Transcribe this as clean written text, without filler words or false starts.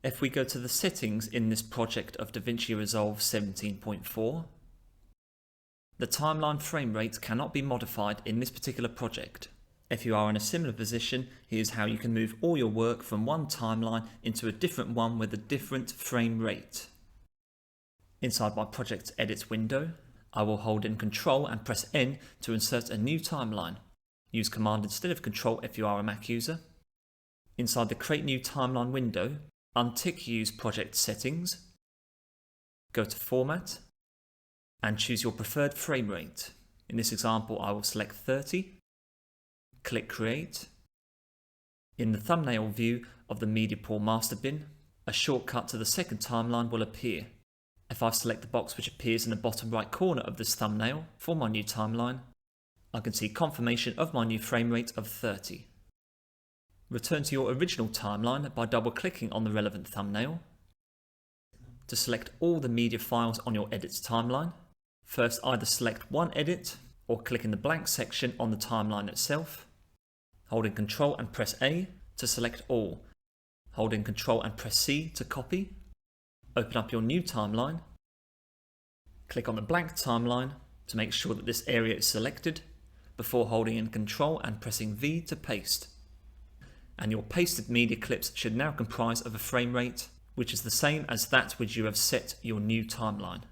If we go to the settings in this project of DaVinci Resolve 17.4, the timeline frame rate cannot be modified in this particular project. If you are in a similar position, here's how you can move all your work from one timeline into a different one with a different frame rate. Inside my project edit window, I will hold in Control and press N to insert a new timeline. Use Command instead of Control if you are a Mac user. Inside the Create New Timeline window, untick Use Project Settings, go to Format, and choose your preferred frame rate. In this example, I will select 30, click Create. In the thumbnail view of the Media Pool master bin, a shortcut to the second timeline will appear. If I select the box which appears in the bottom right corner of this thumbnail for my new timeline, I can see confirmation of my new frame rate of 30. Return to your original timeline by double-clicking on the relevant thumbnail. To select all the media files on your edit timeline, first either select one edit or click in the blank section on the timeline itself. Holding Ctrl and press A to select all. Holding Ctrl and press C to copy. Open up your new timeline. Click on the blank timeline to make sure that this area is selected before holding in Ctrl and pressing V to paste. And your pasted media clips should now comprise of a frame rate which is the same as that which you have set your new timeline.